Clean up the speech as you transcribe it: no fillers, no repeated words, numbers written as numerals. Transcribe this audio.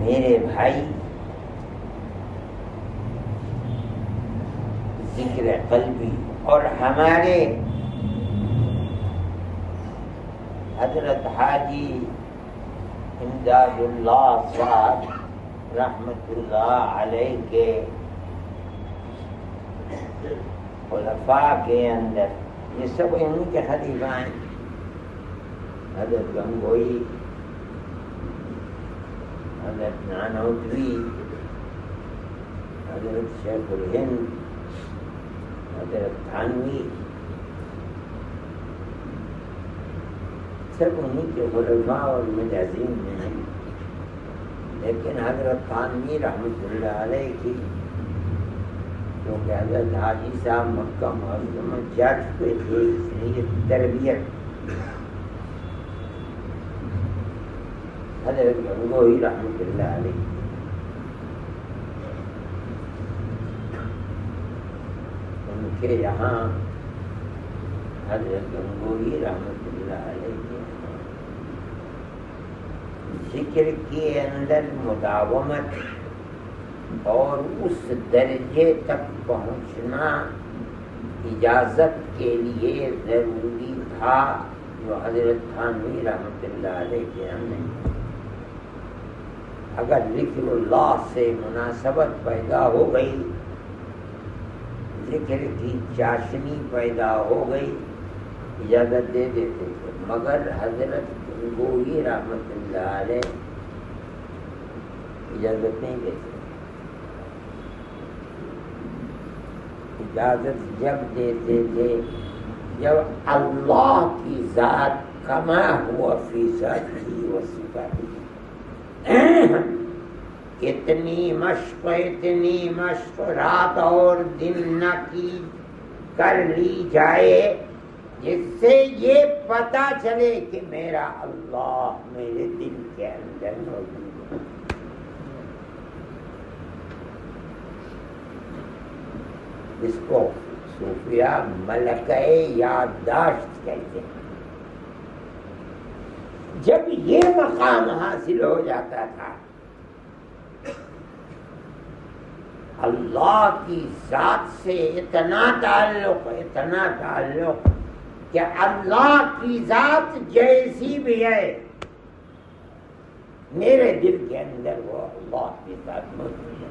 میرے بھائی ذکر قلبی اور ہمارے حضرت حاجی امداد اللہ صاحب رحمت اللہ علیہ کے خلفاء کے اندر یہ سب ان کے خلیفہ ہیں. حضرت گنگوئی، حضرت نانوتوی، حضرت شیخ الہند، حضرت تھانوی، سب انہیں کے خلفاء اور مجازین میں ہیں. لیکن حضرت تھانوی رحمۃ اللہ علیہ کی کیونکہ حضرت حاجی صاحب مکہ معظمہ جا چکے تھے، اس لیے تربیت حضرت گنگوئی رحمۃ اللہ علیہ ان کے یہاں حضرت گنگوئی رحمۃ اللہ علیہ کے ذکر کے اندر مداومت اور اس درجے تک پہنچنا اجازت کے لیے ضروری تھا جو حضرت تھانوی رحمۃ اللہ علیہ کے ہمیں اگر ذکر اللہ سے مناسبت پیدا ہو گئی، ذکر کی چاشنی پیدا ہو گئی، اجازت دے دیتے تھے. مگر حضرت گنگوئی رحمۃ اللہ علیہ اجازت نہیں دیتے. اجازت جب دیتے تھے جب اللہ کی ذات کما ہوا فی ذاتہ و صفاتہ، اتنی مشق رات اور دن نہ کی کر لی جائے جس سے یہ پتا چلے کہ میرا اللہ میرے دل کے اندر موجود ہے. اس کو صوفیہ ملکہ یادداشت کہتے ہیں. جب یہ مقام حاصل ہو جاتا تھا اللہ کی ذات سے اتنا تعلق کہ اللہ کی ذات جیسی بھی ہے میرے دل کے اندر وہ اللہ کی ذات موجود ہے.